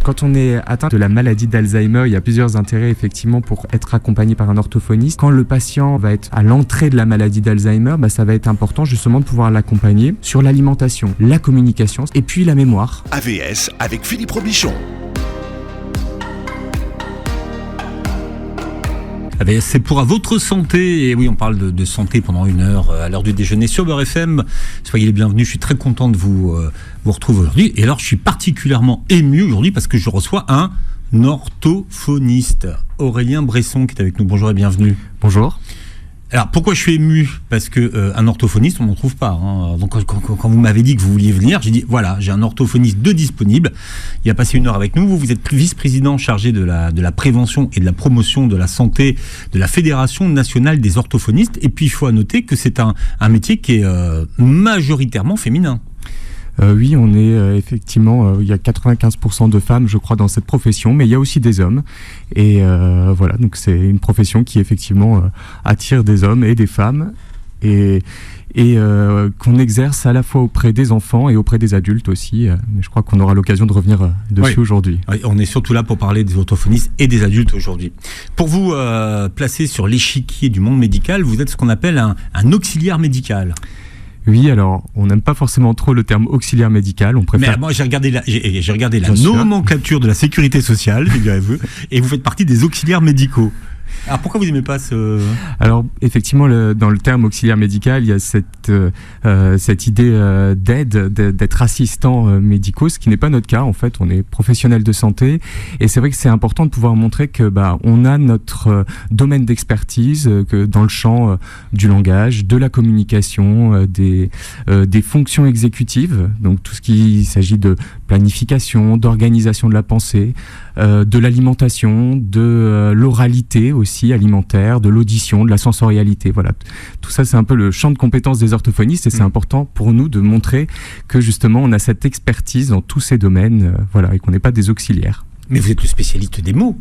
Quand on est atteint de la maladie d'Alzheimer, il y a plusieurs intérêts effectivement pour être accompagné par un orthophoniste. Quand le patient va être à l'entrée de la maladie d'Alzheimer, ça va être important justement de pouvoir l'accompagner sur l'alimentation, la communication et puis la mémoire. AVS avec Philippe Robichon. C'est pour votre santé. Et oui, on parle de santé pendant 1 heure à l'heure du déjeuner sur Beurre FM. Soyez les bienvenus. Je suis très content de vous retrouver aujourd'hui. Et alors, je suis particulièrement ému aujourd'hui parce que je reçois un orthophoniste, Aurélien Bresson, qui est avec nous. Bonjour et bienvenue. Bonjour. Alors, pourquoi je suis ému ? Parce que un orthophoniste, on n'en trouve pas. Donc, quand vous m'avez dit que vous vouliez venir, j'ai dit, voilà, j'ai un orthophoniste de disponible. Il a passé 1 heure avec nous. Vous êtes vice-président chargé de la prévention et de la promotion de la santé de la Fédération nationale des orthophonistes. Et puis, il faut noter que c'est un métier qui est majoritairement féminin. Oui, on est effectivement, il y a 95% de femmes, je crois, dans cette profession, mais il y a aussi des hommes. Et voilà, donc c'est une profession qui effectivement attire des hommes et des femmes et qu'on exerce à la fois auprès des enfants et auprès des adultes aussi. Mais je crois qu'on aura l'occasion de revenir dessus aujourd'hui. Oui, on est surtout là pour parler des orthophonistes et des adultes aujourd'hui. Pour vous placer sur l'échiquier du monde médical, vous êtes ce qu'on appelle un auxiliaire médical. Oui, alors on n'aime pas forcément trop le terme auxiliaire médical, on préfère... Mais moi j'ai regardé la nomenclature de la sécurité sociale, figurez-vous, et vous faites partie des auxiliaires médicaux. Alors pourquoi vous n'aimez pas ce... Alors effectivement, dans le terme auxiliaire médical, il y a cette idée d'être assistant médicaux, ce qui n'est pas notre cas. En fait, on est professionnel de santé et c'est vrai que c'est important de pouvoir montrer que on a notre domaine d'expertise que dans le champ du langage, de la communication, des fonctions exécutives, donc tout ce qui s'agit de planification, d'organisation de la pensée, de l'alimentation, de l'oralité aussi alimentaire, de l'audition, de la sensorialité. Voilà, tout ça c'est un peu le champ de compétences des orthophonistes et c'est important pour nous de montrer que justement on a cette expertise dans tous ces domaines, voilà, et qu'on n'est pas des auxiliaires. Mais vous êtes le spécialiste des mots.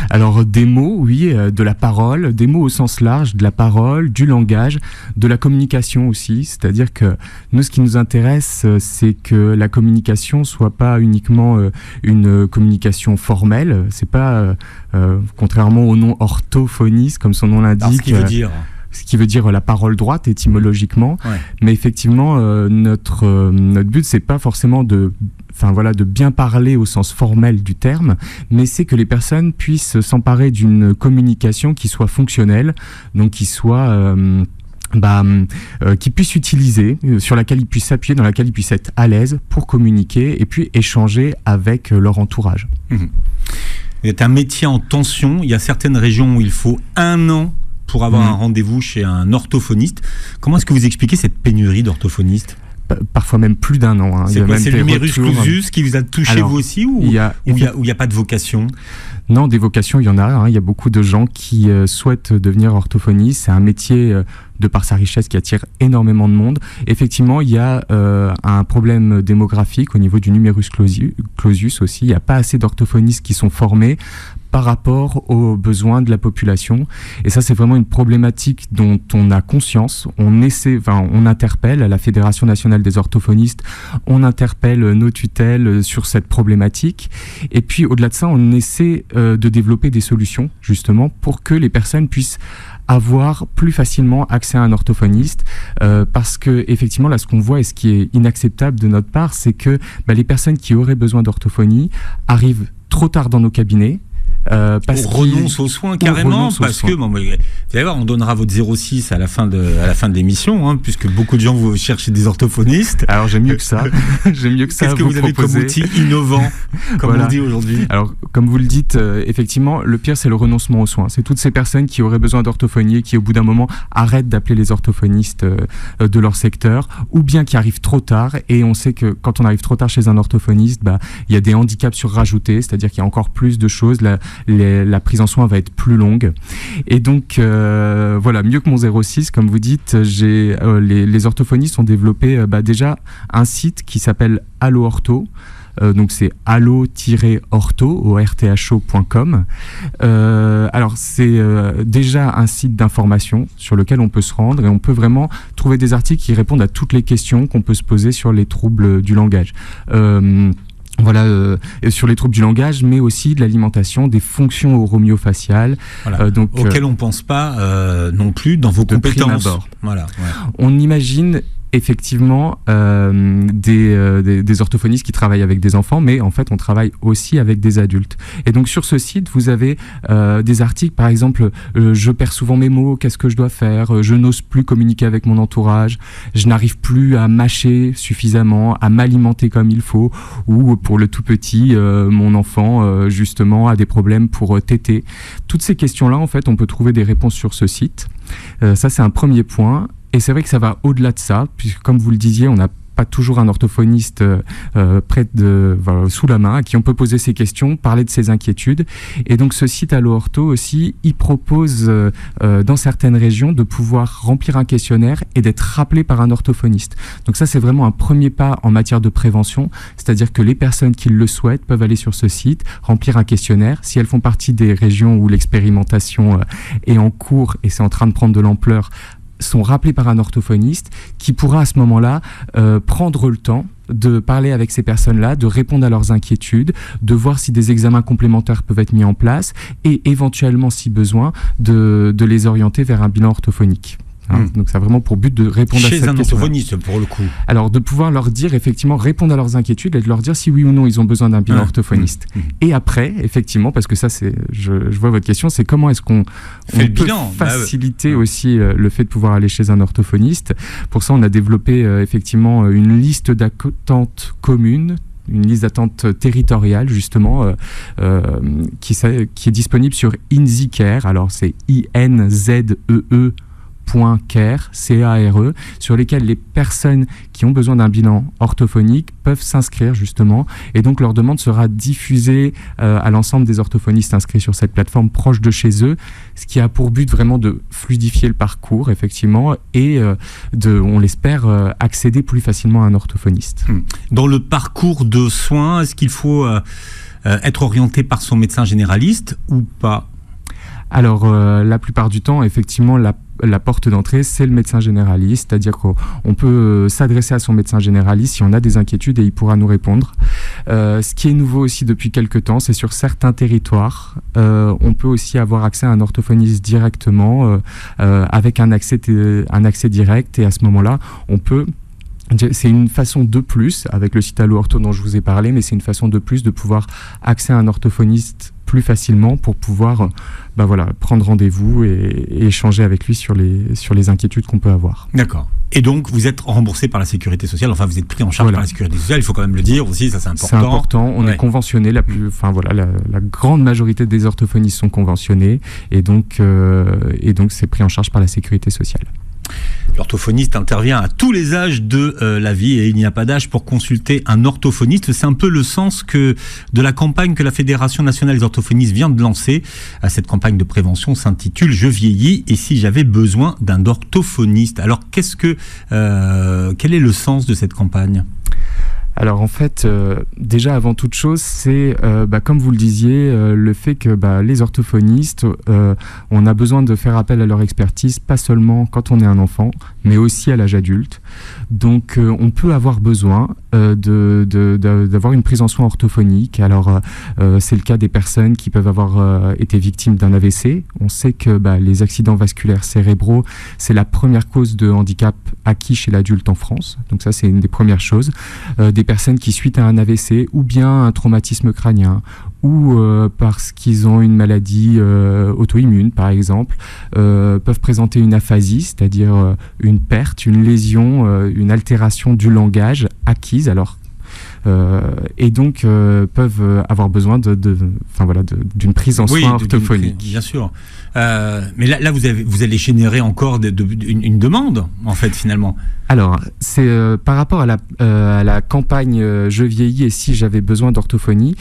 Alors des mots, oui, de la parole, des mots au sens large, de la parole, du langage, de la communication aussi. C'est-à-dire que nous, ce qui nous intéresse, c'est que la communication soit pas uniquement une communication formelle. C'est pas, contrairement au nom orthophoniste, comme son nom l'indique. Alors, ce qui veut dire la parole droite étymologiquement, ouais. Mais effectivement notre but c'est pas forcément de bien parler au sens formel du terme, mais c'est que les personnes puissent s'emparer d'une communication qui soit fonctionnelle, donc qui soit qui puissent utiliser, sur laquelle ils puissent s'appuyer, dans laquelle ils puissent être à l'aise pour communiquer et puis échanger avec leur entourage. C'est un métier en tension. Il y a certaines régions où il faut 1 an pour avoir un rendez-vous chez un orthophoniste. Comment est-ce que vous expliquez cette pénurie d'orthophonistes ? Parfois même plus d'1 an. C'est quoi, c'est le numerus clausus qui vous a touché vous aussi ou il y a pas de vocation ? Non, des vocations, il y en a. Il y a beaucoup de gens qui souhaitent devenir orthophonistes. C'est un métier, de par sa richesse, qui attire énormément de monde. Effectivement, il y a un problème démographique au niveau du numerus clausus aussi. Il n'y a pas assez d'orthophonistes qui sont formés par rapport aux besoins de la population. Et ça, c'est vraiment une problématique dont on a conscience. On interpelle la Fédération nationale des orthophonistes, on interpelle nos tutelles sur cette problématique. Et puis, au-delà de ça, on essaie de développer des solutions, justement, pour que les personnes puissent avoir plus facilement accès à un orthophoniste, parce que effectivement là ce qu'on voit et ce qui est inacceptable de notre part, c'est que les personnes qui auraient besoin d'orthophonie arrivent trop tard dans nos cabinets. On renonce aux soins carrément parce que vous allez voir, on donnera votre 06 à la fin de l'émission, puisque beaucoup de gens vous cherchent des orthophonistes. Alors j'ai mieux que ça. Qu'est-ce que vous avez comme outil innovant, comme on dit aujourd'hui ? Alors comme vous le dites, effectivement, le pire c'est le renoncement aux soins. C'est toutes ces personnes qui auraient besoin d'orthophonie et qui au bout d'un moment arrêtent d'appeler les orthophonistes de leur secteur, ou bien qui arrivent trop tard. Et on sait que quand on arrive trop tard chez un orthophoniste, il y a des handicaps surrajoutés, c'est-à-dire qu'il y a encore plus de choses. La prise en soin va être plus longue. Et donc, voilà, mieux que mon 06, comme vous dites, les orthophonistes ont développé déjà un site qui s'appelle Allo Ortho. Donc c'est allo-ortho.com. Alors c'est déjà un site d'information sur lequel on peut se rendre et on peut vraiment trouver des articles qui répondent à toutes les questions qu'on peut se poser sur les troubles du langage. Voilà, sur les troubles du langage, mais aussi de l'alimentation, des fonctions oromofaciales. Voilà, auxquelles on ne pense pas non plus dans vos compétences. Voilà, ouais. On imagine effectivement des orthophonistes qui travaillent avec des enfants, mais en fait on travaille aussi avec des adultes. Et donc sur ce site vous avez des articles, par exemple je perds souvent mes mots, qu'est-ce que je dois faire, je n'ose plus communiquer avec mon entourage, je n'arrive plus à mâcher suffisamment, à m'alimenter comme il faut, ou pour le tout petit, mon enfant justement a des problèmes pour téter. Toutes ces questions-là, en fait, on peut trouver des réponses sur ce site. Ça, c'est un premier point. Et c'est vrai que ça va au-delà de ça, puisque comme vous le disiez, on n'a pas toujours un orthophoniste sous la main à qui on peut poser ses questions, parler de ses inquiétudes. Et donc ce site Allo Ortho aussi, il propose dans certaines régions de pouvoir remplir un questionnaire et d'être rappelé par un orthophoniste. Donc ça, c'est vraiment un premier pas en matière de prévention, c'est-à-dire que les personnes qui le souhaitent peuvent aller sur ce site, remplir un questionnaire. Si elles font partie des régions où l'expérimentation est en cours et c'est en train de prendre de l'ampleur, sont rappelés par un orthophoniste qui pourra à ce moment-là prendre le temps de parler avec ces personnes-là, de répondre à leurs inquiétudes, de voir si des examens complémentaires peuvent être mis en place et éventuellement, si besoin, de les orienter vers un bilan orthophonique. Donc ça a vraiment pour but de répondre à cette question. Chez un orthophoniste, pour le coup. Alors de pouvoir leur dire, effectivement, répondre à leurs inquiétudes et de leur dire si oui ou non ils ont besoin d'un bilan orthophoniste. Et après, effectivement, parce que ça c'est, je vois votre question, c'est comment est-ce qu'on peut faciliter aussi le fait de pouvoir aller chez un orthophoniste. Pour ça, on a développé effectivement une liste d'attente commune, une liste d'attente territoriale justement qui est disponible sur InziCare. Alors c'est INZEE .care, C-A-R-E, sur lesquels les personnes qui ont besoin d'un bilan orthophonique peuvent s'inscrire justement, et donc leur demande sera diffusée à l'ensemble des orthophonistes inscrits sur cette plateforme proche de chez eux, ce qui a pour but vraiment de fluidifier le parcours effectivement, et on l'espère, accéder plus facilement à un orthophoniste. Dans le parcours de soins, est-ce qu'il faut être orienté par son médecin généraliste ou pas ? Alors, la plupart du temps, effectivement, la porte d'entrée, c'est le médecin généraliste, c'est-à-dire qu'on peut s'adresser à son médecin généraliste si on a des inquiétudes et il pourra nous répondre. Ce qui est nouveau aussi depuis quelques temps, c'est sur certains territoires, on peut aussi avoir accès à un orthophoniste directement avec un accès direct, et à ce moment-là, on peut... C'est une façon de plus, avec le site Allo Ortho dont je vous ai parlé, mais c'est une façon de plus de pouvoir accéder à un orthophoniste plus facilement pour pouvoir prendre rendez-vous et échanger avec lui sur les inquiétudes qu'on peut avoir. D'accord. Et donc, vous êtes remboursé par la Sécurité sociale, enfin vous êtes pris en charge par la Sécurité sociale, il faut quand même le dire aussi, ça c'est important. C'est important, on est conventionné, la grande majorité des orthophonistes sont conventionnés, et donc c'est pris en charge par la Sécurité sociale. L'orthophoniste intervient à tous les âges de la vie et il n'y a pas d'âge pour consulter un orthophoniste. C'est un peu le sens de la campagne que la Fédération nationale des orthophonistes vient de lancer. Cette campagne de prévention s'intitule « Je vieillis et si j'avais besoin d'un orthophoniste ». Alors quel est le sens de cette campagne ? Alors en fait, déjà avant toute chose, c'est comme vous le disiez, le fait que les orthophonistes, on a besoin de faire appel à leur expertise, pas seulement quand on est un enfant, mais aussi à l'âge adulte. Donc on peut avoir besoin d'avoir une prise en soin orthophonique. Alors c'est le cas des personnes qui peuvent avoir été victimes d'un AVC. On sait que les accidents vasculaires cérébraux, c'est la première cause de handicap acquis chez l'adulte en France. Donc ça, c'est une des premières choses. Des personnes qui, suite à un AVC ou bien un traumatisme crânien ou parce qu'ils ont une maladie auto-immune, par exemple, peuvent présenter une aphasie, c'est-à-dire une perte, une lésion, une altération du langage acquise. Alors, et donc peuvent avoir besoin d'une prise en soin orthophonique. Bien sûr. Mais là, vous allez générer encore une demande, en fait, finalement. Alors, c'est par rapport à la campagne Je vieillis et si j'avais besoin d'orthophonie,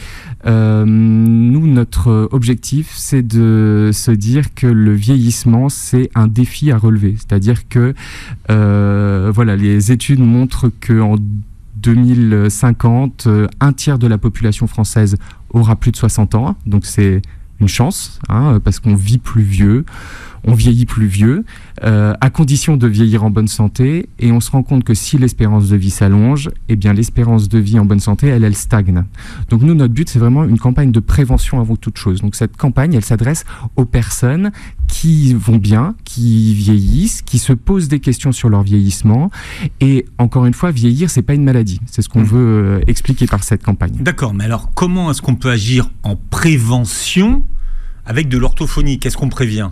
nous, notre objectif, c'est de se dire que le vieillissement, c'est un défi à relever. C'est-à-dire que les études montrent qu'en 2050, un tiers de la population française aura plus de 60 ans, donc c'est une chance, parce qu'on vit plus vieux, on vieillit plus vieux, à condition de vieillir en bonne santé, et on se rend compte que si l'espérance de vie s'allonge, eh bien l'espérance de vie en bonne santé, elle stagne. Donc nous, notre but, c'est vraiment une campagne de prévention avant toute chose. Donc cette campagne, elle s'adresse aux personnes qui vont bien, qui vieillissent, qui se posent des questions sur leur vieillissement. Et encore une fois, vieillir, c'est pas une maladie. C'est ce qu'on veut expliquer par cette campagne. D'accord, mais alors comment est-ce qu'on peut agir en prévention avec de l'orthophonie? Qu'est-ce qu'on prévient?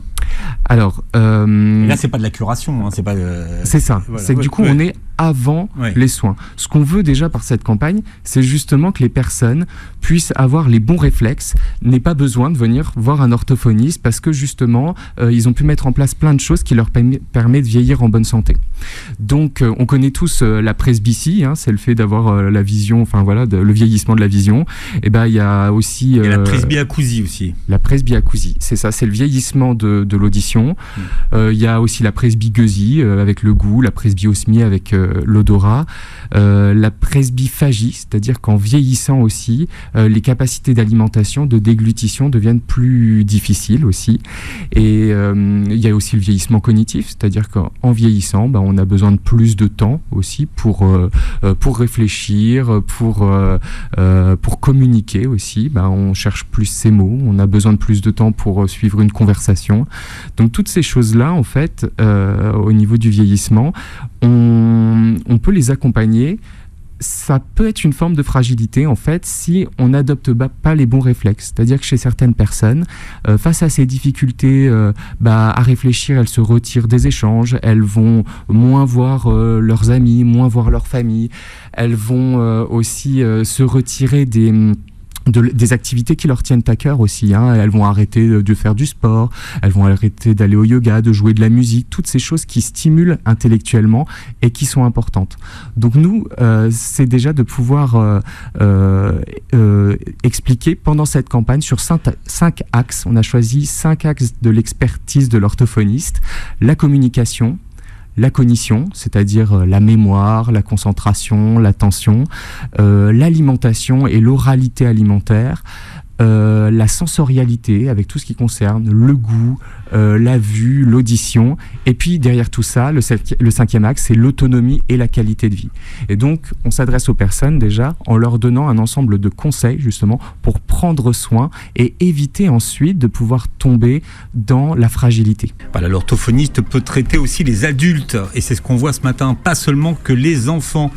Alors, là, c'est pas de la curation, hein, c'est pas. C'est ça. Voilà. C'est que du coup, on est avant les soins. Ce qu'on veut déjà par cette campagne, c'est justement que les personnes puissent avoir les bons réflexes, n'aient pas besoin de venir voir un orthophoniste parce que justement, ils ont pu mettre en place plein de choses qui leur permettent de vieillir en bonne santé. Donc, on connaît tous la presbytie, hein, c'est le fait d'avoir la vision, enfin voilà, le vieillissement de la vision. Et ben, il y a aussi la presbyacousie aussi. La presbyacousie, c'est ça, c'est le vieillissement de l'audition. Il y a aussi la presbygueusie avec le goût, la presbyosmie avec l'odorat, la presbyphagie, c'est-à-dire qu'en vieillissant aussi, les capacités d'alimentation, de déglutition deviennent plus difficiles aussi. Et il y a aussi le vieillissement cognitif, c'est-à-dire qu'en vieillissant, on a besoin de plus de temps aussi pour réfléchir, pour communiquer aussi. On cherche plus ses mots, on a besoin de plus de temps pour suivre une conversation. Donc toutes ces choses-là, en fait, au niveau du vieillissement, on peut les accompagner. Ça peut être une forme de fragilité, en fait, si on n'adopte pas les bons réflexes. C'est-à-dire que chez certaines personnes, face à ces difficultés à réfléchir, elles se retirent des échanges, elles vont moins voir leurs amis, moins voir leur famille, elles vont aussi se retirer des activités qui leur tiennent à cœur aussi, hein. Elles vont arrêter de faire du sport, elles vont arrêter d'aller au yoga, de jouer de la musique, toutes ces choses qui stimulent intellectuellement et qui sont importantes. Donc nous, c'est déjà de pouvoir expliquer pendant cette campagne sur 5 axes. On a choisi 5 axes de l'expertise de l'orthophoniste: la communication, la cognition, c'est-à-dire la mémoire, la concentration, l'attention, l'alimentation et l'oralité alimentaire, la sensorialité avec tout ce qui concerne le goût, la vue, l'audition, et puis derrière tout ça, le 5e axe, c'est l'autonomie et la qualité de vie. Et donc, on s'adresse aux personnes déjà en leur donnant un ensemble de conseils justement pour prendre soin et éviter ensuite de pouvoir tomber dans la fragilité. Voilà, l'orthophoniste peut traiter aussi les adultes, et c'est ce qu'on voit ce matin, pas seulement que les enfants.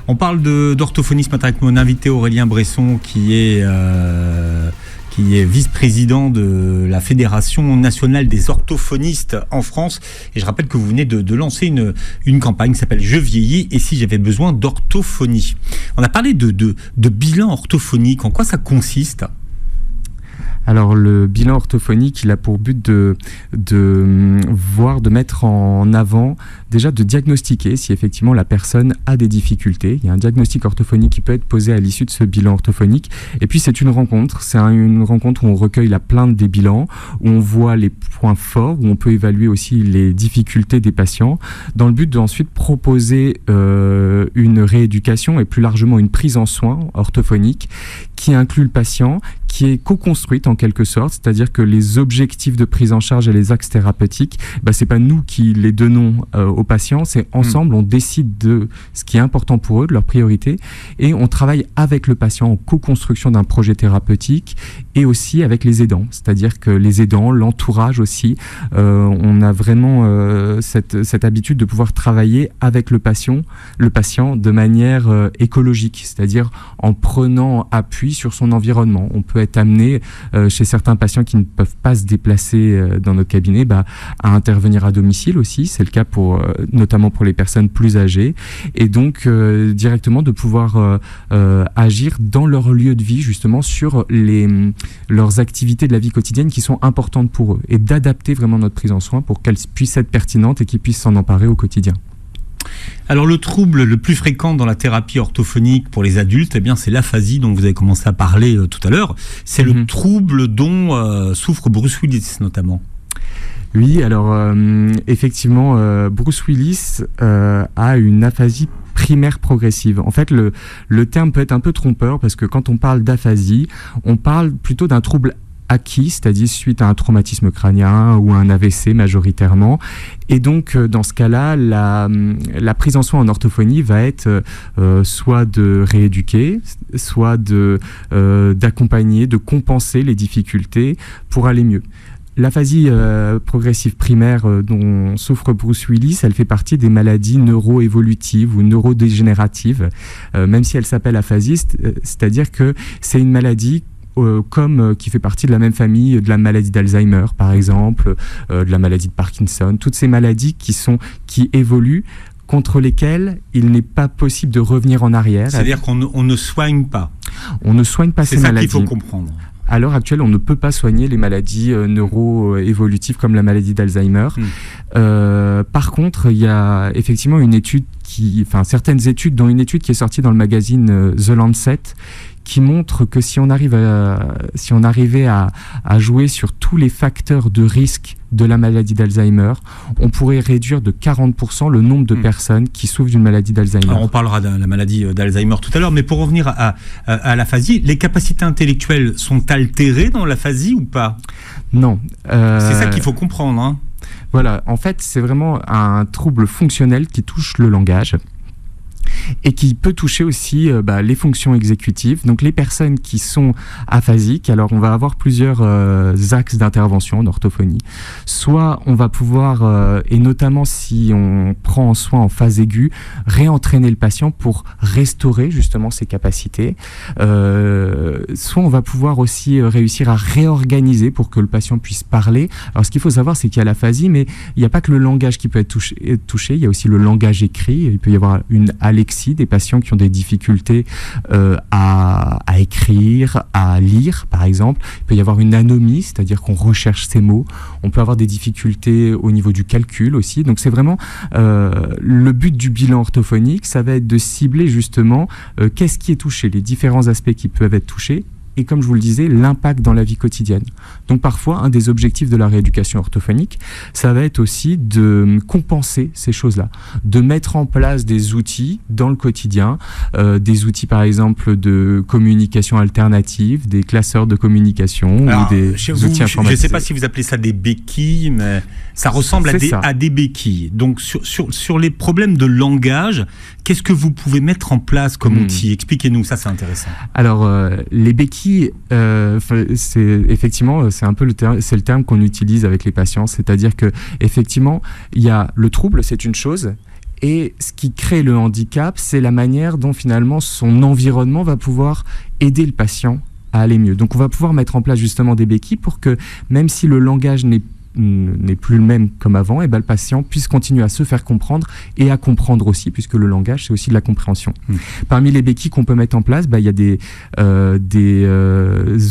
On parle d'orthophonie ce matin avec mon invité Aurélien Bresson, qui est vice-président de la Fédération nationale des orthophonistes en France. Et je rappelle que vous venez de lancer une campagne qui s'appelle « Je vieillis et si j'avais besoin d'orthophonie ». On a parlé de bilan orthophonique. En quoi ça consiste ? Alors le bilan orthophonique, il a pour but de mettre en avant, déjà de diagnostiquer si effectivement la personne a des difficultés. Il y a un diagnostic orthophonique qui peut être posé à l'issue de ce bilan orthophonique. Et puis c'est une rencontre où on recueille la plainte des bilans, où on voit les points forts, où on peut évaluer aussi les difficultés des patients, dans le but d'ensuite proposer une rééducation et plus largement une prise en soin orthophonique qui inclut le patient, qui est co-construite en quelque sorte, c'est-à-dire que les objectifs de prise en charge et les axes thérapeutiques, c'est pas nous qui les donnons aux patients, c'est ensemble, on décide de ce qui est important pour eux, de leurs priorités, et on travaille avec le patient en co-construction d'un projet thérapeutique et aussi avec les aidants, c'est-à-dire que les aidants, l'entourage aussi, on a vraiment cette habitude de pouvoir travailler avec le patient de manière écologique, c'est-à-dire en prenant appui sur son environnement. On peut être amené chez certains patients qui ne peuvent pas se déplacer dans notre cabinet à intervenir à domicile aussi, c'est le cas notamment pour les personnes plus âgées, et donc directement de pouvoir agir dans leur lieu de vie justement sur leurs activités de la vie quotidienne qui sont importantes pour eux, et d'adapter vraiment notre prise en soin pour qu'elle puisse être pertinente et qu'ils puissent s'en emparer au quotidien. Alors le trouble le plus fréquent dans la thérapie orthophonique pour les adultes, c'est l'aphasie dont vous avez commencé à parler tout à l'heure. C'est le trouble dont souffre Bruce Willis notamment. Oui, alors effectivement, Bruce Willis a une aphasie primaire progressive. En fait, le terme peut être un peu trompeur parce que quand on parle d'aphasie, on parle plutôt d'un trouble acquis, c'est-à-dire suite à un traumatisme crânien ou un AVC majoritairement. Et donc, dans ce cas-là, la prise en soin en orthophonie va être soit de rééduquer, soit d'accompagner, de compenser les difficultés pour aller mieux. L'aphasie progressive primaire dont souffre Bruce Willis, elle fait partie des maladies neuroévolutives ou neurodégénératives, même si elle s'appelle aphasie, c'est-à-dire que c'est une maladie qui fait partie de la même famille de la maladie d'Alzheimer, par exemple, de la maladie de Parkinson, toutes ces maladies qui évoluent, contre lesquelles il n'est pas possible de revenir en arrière. C'est-à-dire qu'on ne soigne pas. On ne soigne pas ces maladies. C'est ça qu'il faut comprendre. À l'heure actuelle, on ne peut pas soigner les maladies neuroévolutives comme la maladie d'Alzheimer. Par contre, il y a effectivement certaines études, dont une étude qui est sortie dans le magazine The Lancet, qui montre que si on arrivait à jouer sur tous les facteurs de risque de la maladie d'Alzheimer, on pourrait réduire de 40% le nombre de personnes qui souffrent d'une maladie d'Alzheimer. Alors on parlera de la maladie d'Alzheimer tout à l'heure, mais pour revenir à l'aphasie, les capacités intellectuelles sont altérées dans l'aphasie ou pas ? Non. C'est ça qu'il faut comprendre. Hein. Voilà, en fait, c'est vraiment un trouble fonctionnel qui touche le langage et qui peut toucher aussi les fonctions exécutives. Donc les personnes qui sont aphasiques, alors on va avoir plusieurs axes d'intervention en orthophonie. Soit on va pouvoir, et notamment si on prend en soin en phase aiguë, réentraîner le patient pour restaurer justement ses capacités. Soit on va pouvoir aussi réussir à réorganiser pour que le patient puisse parler. Alors ce qu'il faut savoir, c'est qu'il y a l'aphasie, mais il n'y a pas que le langage qui peut être touché, il y a aussi le langage écrit. Il peut y avoir une alexie, des patients qui ont des difficultés à écrire, à lire par exemple. Il peut y avoir une anomie, c'est-à-dire qu'on recherche ces mots. On peut avoir des difficultés au niveau du calcul aussi. Donc c'est vraiment le but du bilan orthophonique, ça va être de cibler justement qu'est-ce qui est touché, les différents aspects qui peuvent être touchés. Et comme je vous le disais, l'impact dans la vie quotidienne. Donc parfois, un des objectifs de la rééducation orthophonique, ça va être aussi de compenser ces choses-là, de mettre en place des outils dans le quotidien, des outils par exemple de communication alternative, des classeurs de communication. Alors, ou des outils informatisés. Je ne sais pas si vous appelez ça des béquilles, mais ça ressemble à des béquilles. Donc sur les problèmes de langage, qu'est-ce que vous pouvez mettre en place comme outil ? Expliquez-nous, ça c'est intéressant. Alors les béquilles, c'est un peu le terme qu'on utilise avec les patients, c'est-à-dire que effectivement il y a le trouble, c'est une chose, et ce qui crée le handicap, c'est la manière dont finalement son environnement va pouvoir aider le patient à aller mieux. Donc on va pouvoir mettre en place justement des béquilles pour que même si le langage n'est plus le même comme avant, et le patient puisse continuer à se faire comprendre et à comprendre aussi, puisque le langage c'est aussi de la compréhension. Parmi les béquilles qu'on peut mettre en place, il y a des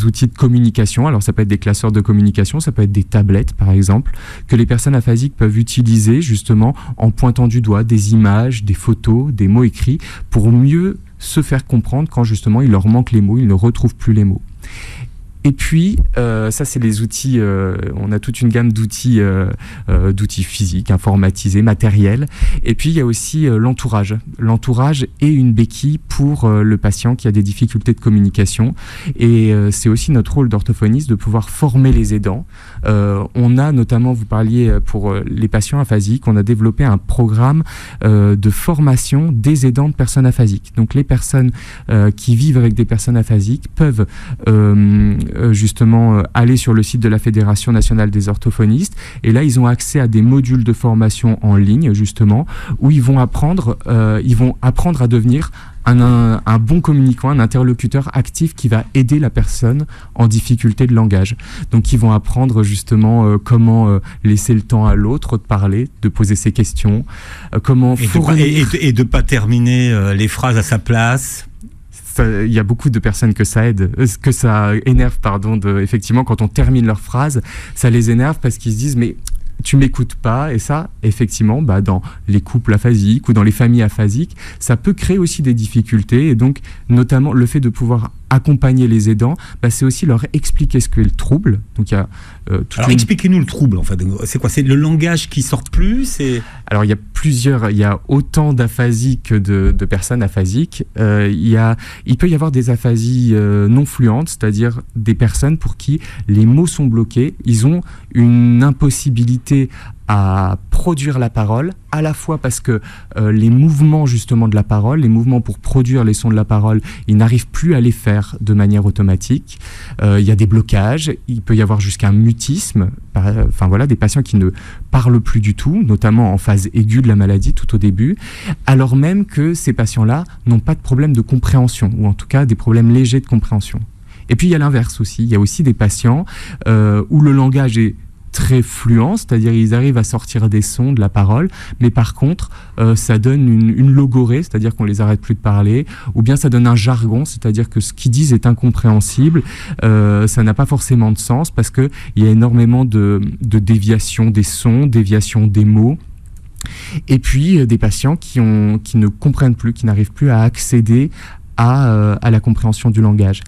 outils de communication. Alors ça peut être des classeurs de communication, ça peut être des tablettes par exemple, que les personnes aphasiques peuvent utiliser justement en pointant du doigt des images, des photos, des mots écrits pour mieux se faire comprendre quand justement il leur manque les mots, ils ne retrouvent plus les mots. Et puis, ça c'est les outils, on a toute une gamme d'outils physiques, informatisés, matériels. Et puis il y a aussi l'entourage. L'entourage est une béquille pour le patient qui a des difficultés de communication. Et c'est aussi notre rôle d'orthophoniste de pouvoir former les aidants. On a notamment, vous parliez pour les patients aphasiques, on a développé un programme de formation des aidants de personnes aphasiques. Donc les personnes qui vivent avec des personnes aphasiques peuvent justement aller sur le site de la Fédération nationale des orthophonistes, et là ils ont accès à des modules de formation en ligne justement où ils vont apprendre à devenir un bon communicant, un interlocuteur actif qui va aider la personne en difficulté de langage. Donc ils vont apprendre justement comment laisser le temps à l'autre de parler, de poser ses questions, comment fournir... Et de pas terminer les phrases à sa place. Il y a beaucoup de personnes que ça aide, que ça énerve, effectivement, quand on termine leur phrase, ça les énerve parce qu'ils se disent mais tu m'écoutes pas, et ça, effectivement, dans les couples aphasiques ou dans les familles aphasiques, ça peut créer aussi des difficultés, et donc notamment le fait de pouvoir accompagner les aidants, c'est aussi leur expliquer ce qu'est le trouble. Donc il y a alors expliquez-nous le trouble en fait. C'est quoi? C'est le langage qui sort plus? Alors il y a autant d'aphasies que de personnes aphasiques. Il peut y avoir des aphasies non fluentes, c'est-à-dire des personnes pour qui les mots sont bloqués. Ils ont une impossibilité à produire la parole, à la fois parce que les mouvements justement de la parole, les mouvements pour produire les sons de la parole, ils n'arrivent plus à les faire de manière automatique. Il y a des blocages, il peut y avoir jusqu'à un mutisme, des patients qui ne parlent plus du tout, notamment en phase aiguë de la maladie tout au début, alors même que ces patients-là n'ont pas de problème de compréhension, ou en tout cas des problèmes légers de compréhension. Et puis il y a l'inverse aussi, il y a aussi des patients où le langage est très fluent, c'est-à-dire ils arrivent à sortir des sons de la parole, mais par contre ça donne une logorée, c'est-à-dire qu'on les arrête plus de parler, ou bien ça donne un jargon, c'est-à-dire que ce qu'ils disent est incompréhensible, ça n'a pas forcément de sens parce qu'il y a énormément de déviations des sons, déviations des mots. Et puis des patients qui ne comprennent plus, qui n'arrivent plus à accéder à la compréhension du langage.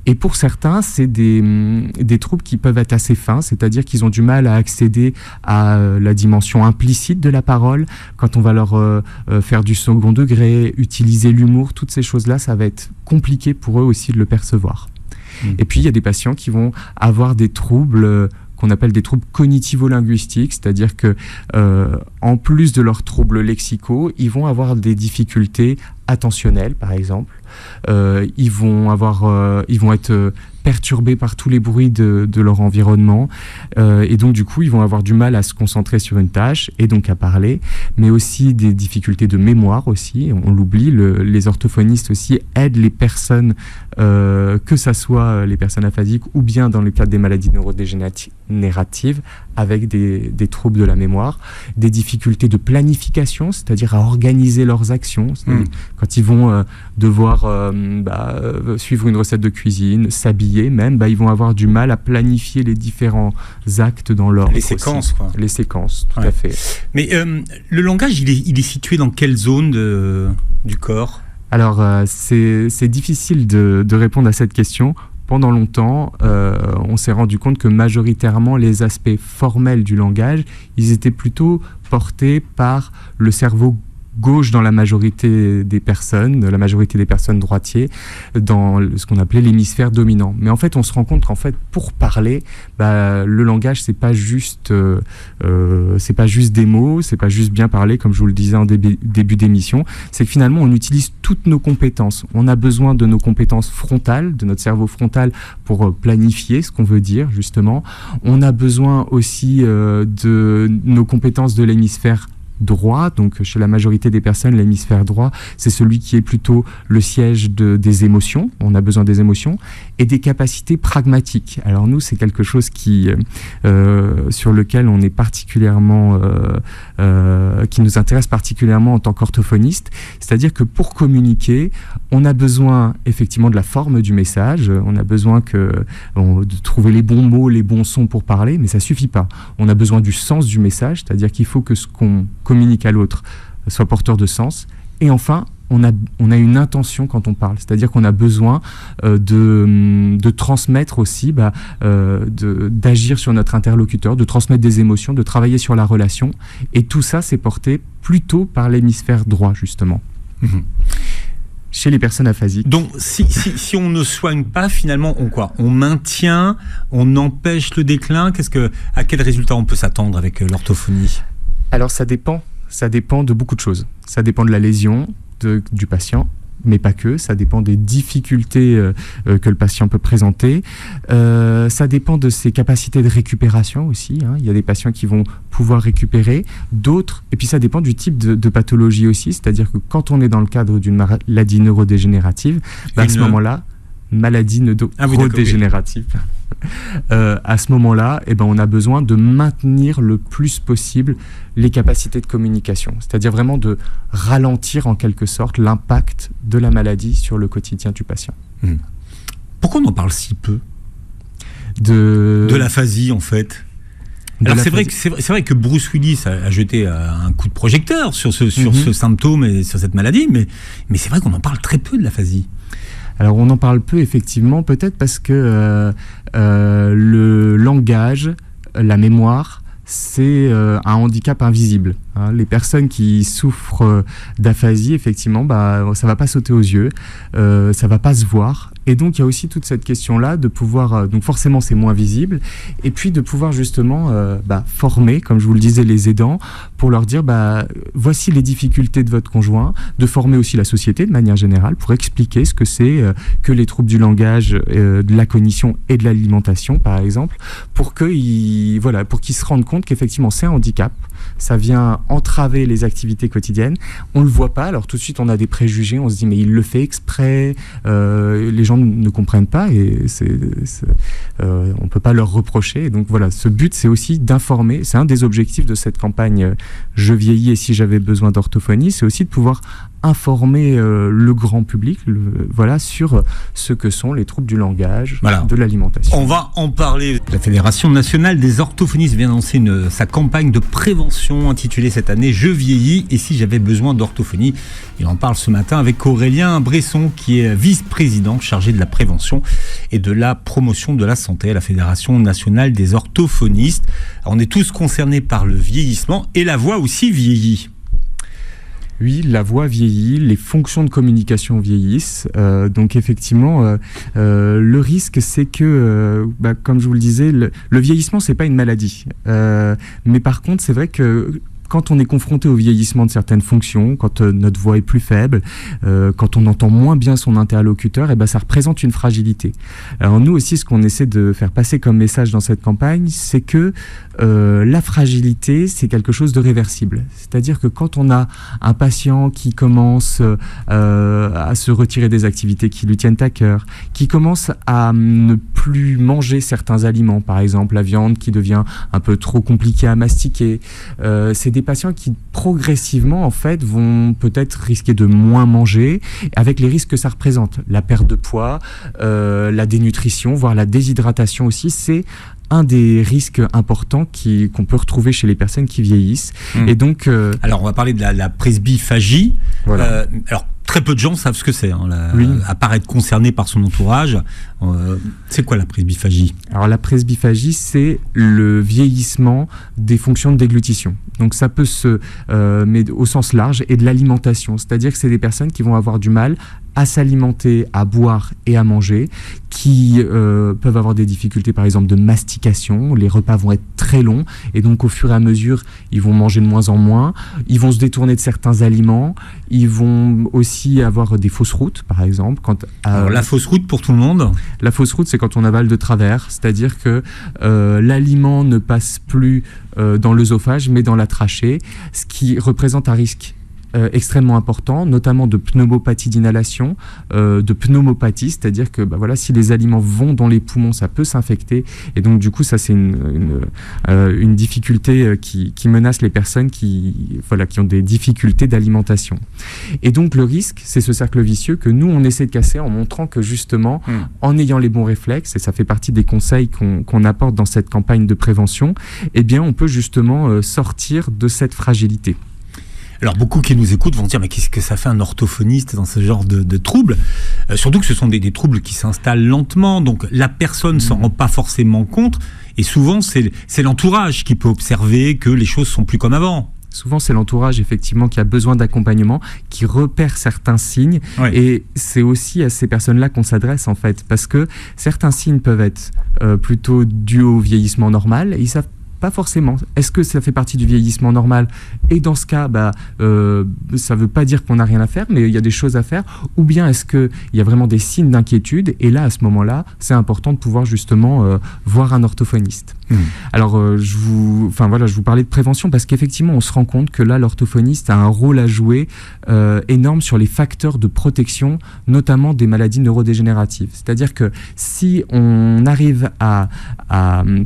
Et pour certains, c'est des troubles qui peuvent être assez fins, c'est-à-dire qu'ils ont du mal à accéder à la dimension implicite de la parole. Quand on va leur faire du second degré, utiliser l'humour, toutes ces choses-là, ça va être compliqué pour eux aussi de le percevoir. Et puis, il y a des patients qui vont avoir des troubles qu'on appelle des troubles cognitivo-linguistiques, c'est-à-dire que en plus de leurs troubles lexicaux, ils vont avoir des difficultés attentionnelles, par exemple. Ils vont être perturbés par tous les bruits de leur environnement et donc du coup ils vont avoir du mal à se concentrer sur une tâche et donc à parler, mais aussi des difficultés de mémoire aussi, on l'oublie, les orthophonistes aussi aident les personnes, que ça soit les personnes aphasiques ou bien dans le cadre des maladies neurodégénératives avec des troubles de la mémoire, des difficultés de planification, c'est-à-dire à organiser leurs actions, quand ils vont devoir suivre une recette de cuisine, s'habiller même, ils vont avoir du mal à planifier les différents actes dans l'ordre. Les séquences, quoi. Les séquences, tout à fait. Mais le langage, il est situé dans quelle zone du corps? Alors, c'est difficile de répondre à cette question. Pendant longtemps, on s'est rendu compte que majoritairement, les aspects formels du langage, ils étaient plutôt portés par le cerveau gauche dans la majorité des personnes droitiers, dans ce qu'on appelait l'hémisphère dominant. Mais en fait, on se rend compte qu'en fait, pour parler, le langage, c'est pas juste des mots, c'est pas juste bien parler, comme je vous le disais en début d'émission. C'est que finalement, on utilise toutes nos compétences. On a besoin de nos compétences frontales, de notre cerveau frontal pour planifier ce qu'on veut dire, justement. On a besoin aussi de nos compétences de l'hémisphère droit, donc chez la majorité des personnes, l'hémisphère droit, c'est celui qui est plutôt le siège des émotions, on a besoin des émotions, et des capacités pragmatiques. Alors nous, c'est quelque chose sur lequel on est particulièrement, qui nous intéresse particulièrement en tant qu'orthophoniste, c'est-à-dire que pour communiquer, on a besoin effectivement de la forme du message, on a besoin de trouver les bons mots, les bons sons pour parler, mais ça suffit pas. On a besoin du sens du message, c'est-à-dire qu'il faut que ce qu'on communique à l'autre soit porteur de sens. Et enfin, on a une intention quand on parle, c'est-à-dire qu'on a besoin de transmettre aussi, d'agir sur notre interlocuteur, de transmettre des émotions, de travailler sur la relation. Et tout ça, c'est porté plutôt par l'hémisphère droit, justement. Chez les personnes aphasiques. Donc, si on ne soigne pas, finalement, on maintient, on empêche le déclin. À quel résultat on peut s'attendre avec l'orthophonie? Alors, ça dépend de beaucoup de choses. Ça dépend de la lésion du patient, mais pas que. Ça dépend des difficultés que le patient peut présenter. Ça dépend de ses capacités de récupération aussi. Il y a des patients qui vont pouvoir récupérer, d'autres. Et puis ça dépend du type de pathologie aussi. C'est-à-dire que quand on est dans le cadre d'une maladie neurodégénérative, à ce moment-là, maladie neurodégénérative. À ce moment-là, on a besoin de maintenir le plus possible les capacités de communication, c'est-à-dire vraiment de ralentir en quelque sorte l'impact de la maladie sur le quotidien du patient. Pourquoi on en parle si peu de l'aphasie en fait? Alors c'est vrai que Bruce Willis a jeté un coup de projecteur sur ce symptôme et sur cette maladie, mais c'est vrai qu'on en parle très peu de l'aphasie. Alors on en parle peu effectivement, peut-être parce que le langage, la mémoire, c'est un handicap invisible. Hein. Les personnes qui souffrent d'aphasie, effectivement, ça va pas sauter aux yeux, ça va pas se voir. Et donc il y a aussi toute cette question-là de pouvoir, donc forcément c'est moins visible, et puis de pouvoir justement former, comme je vous le disais, les aidants, pour leur dire voici les difficultés de votre conjoint, de former aussi la société de manière générale pour expliquer ce que c'est que les troubles du langage, de la cognition et de l'alimentation par exemple, pour qu'ils se rendent compte qu'effectivement c'est un handicap. Ça vient entraver les activités quotidiennes. On le voit pas, alors tout de suite on a des préjugés, on se dit mais il le fait exprès, les gens ne comprennent pas et on peut pas leur reprocher. Et donc voilà, ce but c'est aussi d'informer, c'est un des objectifs de cette campagne Je vieillis et si j'avais besoin d'orthophonie, c'est aussi de pouvoir informer le grand public sur ce que sont les troubles du langage, de l'alimentation. On va en parler. La Fédération nationale des orthophonistes vient d'annoncer sa campagne de prévention intitulée cette année « Je vieillis et si j'avais besoin d'orthophonie ». Il en parle ce matin avec Aurélien Bresson qui est vice-président chargé de la prévention et de la promotion de la santé à la Fédération nationale des orthophonistes. Alors, on est tous concernés par le vieillissement et la voix aussi vieillit. Oui, la voix vieillit, les fonctions de communication vieillissent. Donc effectivement, le risque, c'est que, comme je vous le disais, le vieillissement, c'est pas une maladie. Mais par contre, c'est vrai que quand on est confronté au vieillissement de certaines fonctions, quand notre voix est plus faible, quand on entend moins bien son interlocuteur, ça représente une fragilité. Alors nous aussi, ce qu'on essaie de faire passer comme message dans cette campagne, c'est que la fragilité, c'est quelque chose de réversible. C'est-à-dire que quand on a un patient qui commence à se retirer des activités qui lui tiennent à cœur, qui commence à ne plus manger certains aliments, par exemple la viande qui devient un peu trop compliquée à mastiquer, c'est des patients qui progressivement en fait vont peut-être risquer de moins manger avec les risques que ça représente, la perte de poids, la dénutrition, voire la déshydratation aussi, c'est un des risques importants qu'on peut retrouver chez les personnes qui vieillissent. Et donc, alors on va parler de la presbyphagie. Voilà. Alors très peu de gens savent ce que c'est, à part être concerné par son entourage. C'est quoi la presbyphagie ? Alors la presbyphagie, c'est le vieillissement des fonctions de déglutition. Donc ça peut mais au sens large, et de l'alimentation. C'est-à-dire que c'est des personnes qui vont avoir du mal à s'alimenter, à boire et à manger, qui peuvent avoir des difficultés par exemple de mastication, les repas vont être très longs et donc au fur et à mesure ils vont manger de moins en moins, ils vont se détourner de certains aliments, ils vont aussi avoir des fausses routes par exemple. Alors la fausse route pour tout le monde ? La fausse route, c'est quand on avale de travers, c'est-à-dire que l'aliment ne passe plus dans l'œsophage mais dans la trachée, ce qui représente un risque extrêmement important, notamment de pneumopathie d'inhalation, de pneumopathie, c'est-à-dire que si les aliments vont dans les poumons, ça peut s'infecter, et donc du coup ça c'est une difficulté qui menace les personnes qui ont des difficultés d'alimentation. Et donc le risque, c'est ce cercle vicieux que nous on essaie de casser en montrant que justement, en ayant les bons réflexes, et ça fait partie des conseils qu'on apporte dans cette campagne de prévention, on peut justement sortir de cette fragilité. Alors beaucoup qui nous écoutent vont dire mais qu'est-ce que ça fait un orthophoniste dans ce genre de troubles, surtout que ce sont des troubles qui s'installent lentement, donc la personne s'en rend pas forcément compte et souvent c'est l'entourage qui peut observer que les choses sont plus comme avant. Souvent, c'est l'entourage, effectivement, qui a besoin d'accompagnement, qui repère certains signes. Oui. Et c'est aussi à ces personnes-là qu'on s'adresse, en fait. Parce que certains signes peuvent être plutôt dus au vieillissement normal. Et ils savent pas forcément. Est-ce que ça fait partie du vieillissement normal ? Et dans ce cas, ça veut pas dire qu'on n'a rien à faire, mais il y a des choses à faire. Ou bien est-ce qu'il y a vraiment des signes d'inquiétude ? Et là, à ce moment-là, c'est important de pouvoir justement voir un orthophoniste. Alors, je vous parlais de prévention parce qu'effectivement, on se rend compte que là, l'orthophoniste a un rôle à jouer énorme sur les facteurs de protection, notamment des maladies neurodégénératives. C'est-à-dire que si on arrive à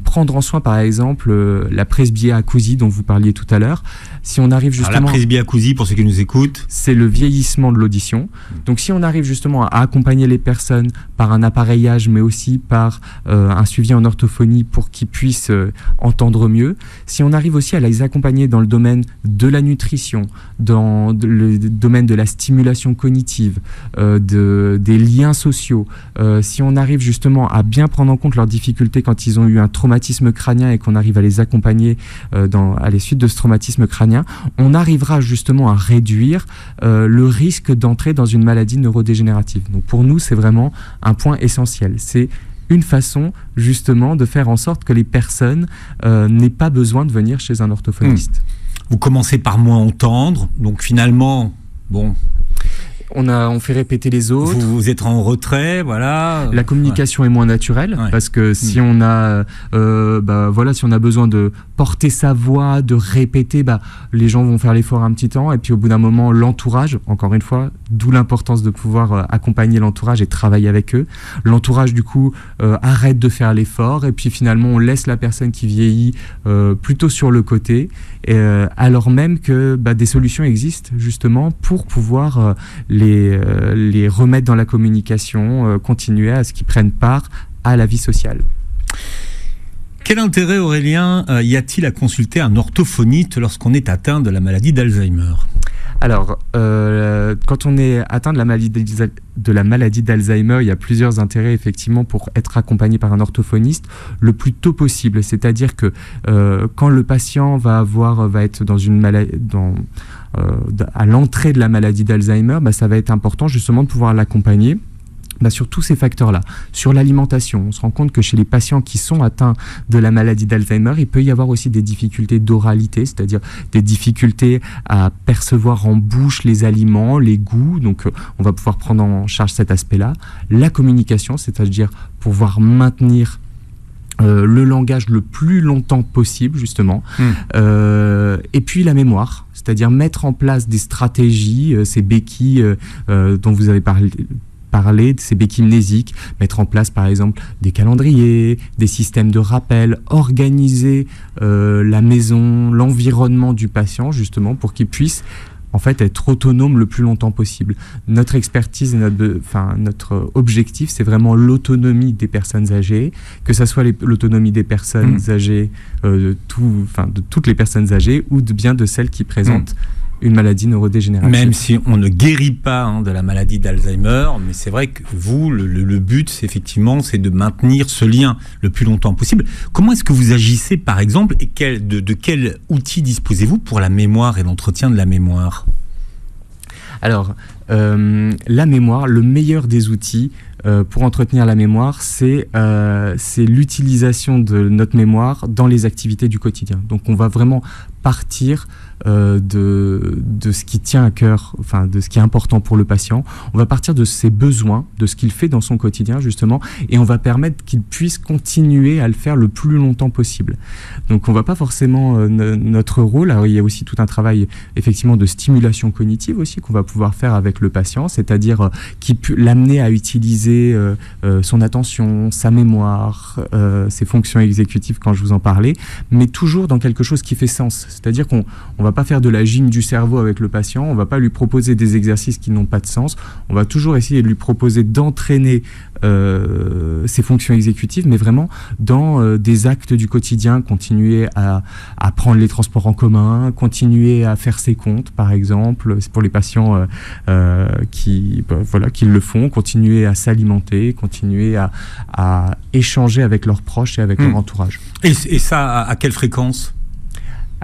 prendre en soin, par exemple, la presbyacousie dont vous parliez tout à l'heure. Si on arrive justement... Alors la presbyacousie, pour ceux qui nous écoutent, c'est le vieillissement de l'audition. Donc si on arrive justement à accompagner les personnes par un appareillage, mais aussi par un suivi en orthophonie pour qu'ils puissent entendre mieux, si on arrive aussi à les accompagner dans le domaine de la nutrition, dans le domaine de la stimulation cognitive, des liens sociaux, si on arrive justement à bien prendre en compte leurs difficultés quand ils ont eu un traumatisme crânien et qu'on arrive à les accompagner à les suites de ce traumatisme crânien, on arrivera justement à réduire le risque d'entrer dans une maladie neurodégénérative. Donc pour nous, c'est vraiment un point essentiel. C'est une façon justement de faire en sorte que les personnes n'aient pas besoin de venir chez un orthophoniste. Vous commencez par moins entendre, donc finalement, bon... On fait répéter les autres. Vous êtes en retrait, voilà. La communication est moins naturelle parce que si on a, si on a besoin de porter sa voix, de répéter, les gens vont faire l'effort un petit temps et puis au bout d'un moment, l'entourage, encore une fois, d'où l'importance de pouvoir accompagner l'entourage et travailler avec eux. L'entourage du coup arrête de faire l'effort et puis finalement on laisse la personne qui vieillit plutôt sur le côté, alors même que des solutions existent justement pour pouvoir les remettre dans la communication, continuer à ce qu'ils prennent part à la vie sociale. Quel intérêt, Aurélien, y a-t-il à consulter un orthophoniste lorsqu'on est atteint de la maladie d'Alzheimer ? Alors, quand on est atteint de la maladie d'Alzheimer, il y a plusieurs intérêts effectivement pour être accompagné par un orthophoniste le plus tôt possible. C'est-à-dire que quand le patient va être dans une maladie, à l'entrée de la maladie d'Alzheimer, ça va être important justement de pouvoir l'accompagner. Sur tous ces facteurs-là, sur l'alimentation, on se rend compte que chez les patients qui sont atteints de la maladie d'Alzheimer, il peut y avoir aussi des difficultés d'oralité, c'est-à-dire des difficultés à percevoir en bouche les aliments, les goûts, donc on va pouvoir prendre en charge cet aspect-là. La communication, c'est-à-dire pouvoir maintenir le langage le plus longtemps possible, justement. Et puis la mémoire, c'est-à-dire mettre en place des stratégies, ces béquilles dont vous avez parlé de ces béquilles mnésiques, mettre en place par exemple des calendriers, des systèmes de rappel, organiser la maison, l'environnement du patient justement pour qu'il puisse en fait être autonome le plus longtemps possible. Notre expertise et notre objectif, c'est vraiment l'autonomie des personnes âgées, que ça soit l'autonomie des personnes âgées, de toutes les personnes âgées ou bien de celles qui présentent une maladie neurodégénérative. Même si on ne guérit pas de la maladie d'Alzheimer, mais c'est vrai que vous, le but, c'est de maintenir ce lien le plus longtemps possible. Comment est-ce que vous agissez, par exemple, et de quel outil disposez-vous pour la mémoire et l'entretien de la mémoire ? Alors, la mémoire, le meilleur des outils pour entretenir la mémoire, c'est l'utilisation de notre mémoire dans les activités du quotidien. Donc, on va vraiment partir de ce qui tient à cœur, de ce qui est important pour le patient. On va partir de ses besoins, de ce qu'il fait dans son quotidien justement, et on va permettre qu'il puisse continuer à le faire le plus longtemps possible. Donc on va pas forcément notre rôle. Alors il y a aussi tout un travail effectivement de stimulation cognitive aussi qu'on va pouvoir faire avec le patient, c'est-à-dire qui peut l'amener à utiliser son attention, sa mémoire, ses fonctions exécutives quand je vous en parlais, mais toujours dans quelque chose qui fait sens. C'est-à-dire qu'on va pas faire de la gym du cerveau avec le patient, on va pas lui proposer des exercices qui n'ont pas de sens, on va toujours essayer de lui proposer d'entraîner ses fonctions exécutives, mais vraiment dans des actes du quotidien, continuer à prendre les transports en commun, continuer à faire ses comptes, par exemple, c'est pour les patients qui le font, continuer à s'alimenter, continuer à échanger avec leurs proches et avec leur entourage. Et ça, à quelle fréquence ?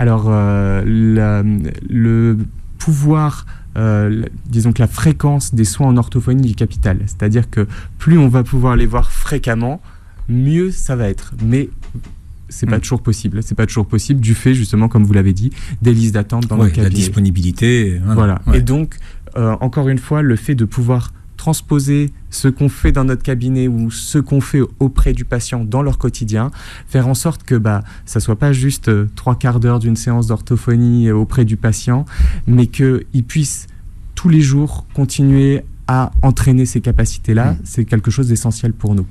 Alors, le pouvoir, disons que la fréquence des soins en orthophonie est capitale. C'est-à-dire que plus on va pouvoir les voir fréquemment, mieux ça va être. Mais c'est pas toujours possible. C'est pas toujours possible du fait, justement, comme vous l'avez dit, des listes d'attente dans le cabinet. La disponibilité. Voilà. Ouais. Et donc, encore une fois, le fait de pouvoir transposer ce qu'on fait dans notre cabinet ou ce qu'on fait auprès du patient dans leur quotidien, faire en sorte que ça soit pas juste 3/4 d'heure d'une séance d'orthophonie auprès du patient, mais qu'il puisse tous les jours continuer à entraîner ces capacités-là, c'est quelque chose d'essentiel pour nous.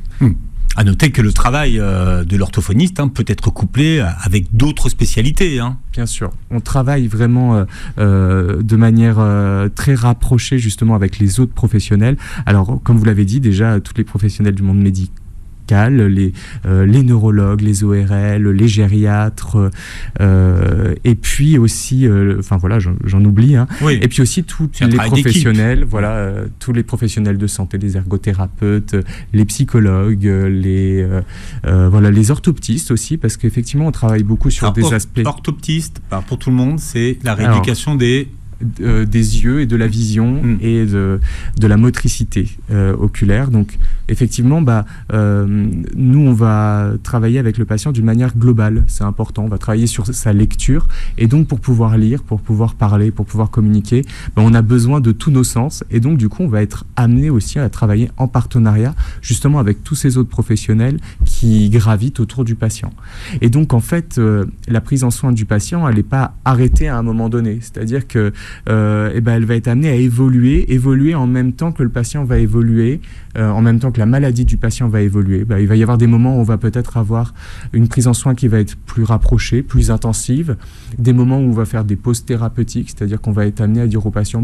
À noter que le travail de l'orthophoniste peut être couplé avec d'autres spécialités. Bien sûr, on travaille vraiment de manière très rapprochée justement avec les autres professionnels. Alors, comme vous l'avez dit, déjà, tous les professionnels du monde médical, les neurologues, les ORL, les gériatres, et puis aussi, j'en oublie, oui. Et puis aussi tous les professionnels, tous les professionnels de santé, les ergothérapeutes, les psychologues, les orthoptistes aussi, parce qu'effectivement, on travaille beaucoup sur des aspects. Orthoptiste, pour tout le monde, c'est la rééducation des yeux et de la vision et de la motricité oculaire. Donc effectivement, nous on va travailler avec le patient d'une manière globale, c'est important. On va travailler sur sa lecture, et donc pour pouvoir lire, pour pouvoir parler, pour pouvoir communiquer, on a besoin de tous nos sens, et donc du coup on va être amené aussi à travailler en partenariat justement avec tous ces autres professionnels qui gravitent autour du patient. Et donc en fait la prise en soin du patient, elle n'est pas arrêtée à un moment donné, c'est-à-dire que elle va être amenée à évoluer en même temps que le patient va évoluer, en même temps que la maladie du patient va évoluer. Il va y avoir des moments où on va peut-être avoir une prise en soin qui va être plus rapprochée, plus intensive, des moments où on va faire des pauses thérapeutiques, c'est-à-dire qu'on va être amené à dire au patient,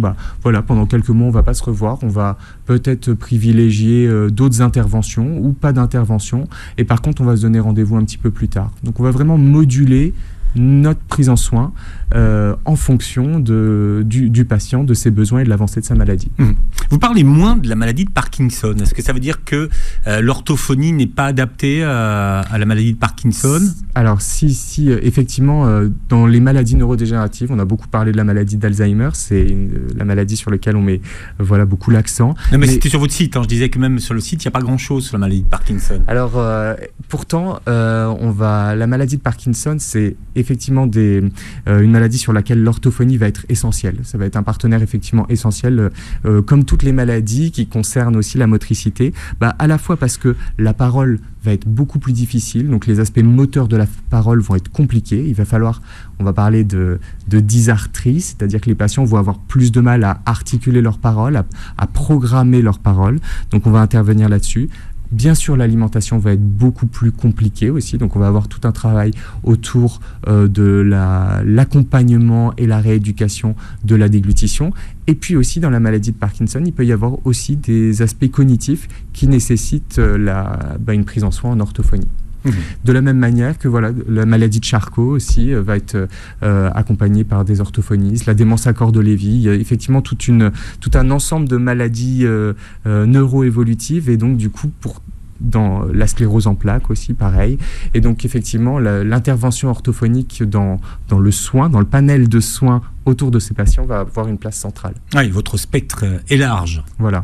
pendant quelques mois on va pas se revoir, on va peut-être privilégier d'autres interventions ou pas d'intervention, et par contre on va se donner rendez-vous un petit peu plus tard. Donc on va vraiment moduler notre prise en soin en fonction du patient, de ses besoins et de l'avancée de sa maladie. Vous parlez moins de la maladie de Parkinson. Est-ce que ça veut dire que l'orthophonie n'est pas adaptée à la maladie de Parkinson ? Alors si effectivement, dans les maladies neurodégénératives, on a beaucoup parlé de la maladie d'Alzheimer, c'est la maladie sur laquelle on met beaucoup l'accent. Non, mais c'était sur votre site, je disais que même sur le site, il n'y a pas grand-chose sur la maladie de Parkinson. Alors pourtant, la maladie de Parkinson, c'est effectivement une maladie sur laquelle l'orthophonie va être essentielle. Ça va être un partenaire effectivement essentiel, comme toutes les maladies qui concernent aussi la motricité, à la fois parce que la parole va être beaucoup plus difficile, donc les aspects moteurs de la parole vont être compliqués. On va parler de dysarthrie, c'est-à-dire que les patients vont avoir plus de mal à articuler leurs paroles, à programmer leurs paroles, donc on va intervenir là-dessus. Bien sûr, l'alimentation va être beaucoup plus compliquée aussi, donc on va avoir tout un travail autour de l'accompagnement et la rééducation de la déglutition. Et puis aussi, dans la maladie de Parkinson, il peut y avoir aussi des aspects cognitifs qui nécessitent une prise en soin en orthophonie. De la même manière que la maladie de Charcot aussi va être accompagnée par des orthophonistes, la démence à corps de Lévy, il y a effectivement tout un ensemble de maladies neuroévolutives, et donc du coup dans la sclérose en plaques aussi, pareil. Et donc effectivement, l'intervention orthophonique dans le soin, dans le panel de soins autour de ces patients va avoir une place centrale. Oui, votre spectre est large. Voilà.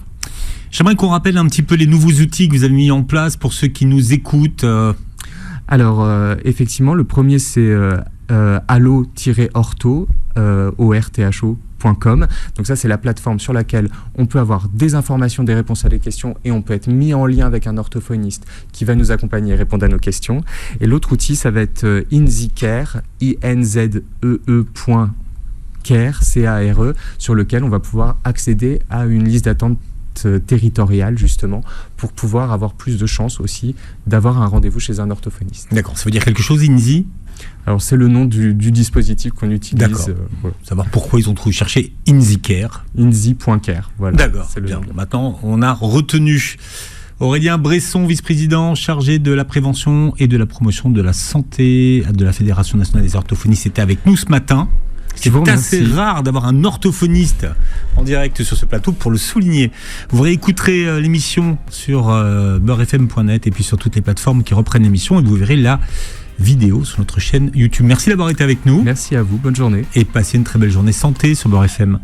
J'aimerais qu'on rappelle un petit peu les nouveaux outils que vous avez mis en place pour ceux qui nous écoutent. Alors, effectivement, le premier, c'est allo-ortho, ortho.com. Donc ça, c'est la plateforme sur laquelle on peut avoir des informations, des réponses à des questions, et on peut être mis en lien avec un orthophoniste qui va nous accompagner et répondre à nos questions. Et l'autre outil, ça va être InZeeCare, INZEE.care, CARE, sur lequel on va pouvoir accéder à une liste d'attente territoriale, justement, pour pouvoir avoir plus de chances aussi d'avoir un rendez-vous chez un orthophoniste. D'accord, ça veut dire quelque chose, INZI ? Alors c'est le nom du dispositif qu'on utilise. D'accord. Savoir pourquoi ils ont cherché InZeeCare. InZi.care, voilà. D'accord, bien. Maintenant on a retenu. Aurélien Bresson, vice-président chargé de la prévention et de la promotion de la santé de la Fédération nationale des orthophonistes, était avec nous ce matin. C'est assez rare d'avoir un orthophoniste en direct sur ce plateau, pour le souligner. Vous réécouterez l'émission sur beurrefm.net et puis sur toutes les plateformes qui reprennent l'émission, et vous verrez la vidéo sur notre chaîne YouTube. Merci d'avoir été avec nous. Merci à vous, bonne journée. Et passez une très belle journée santé sur Beurre FM.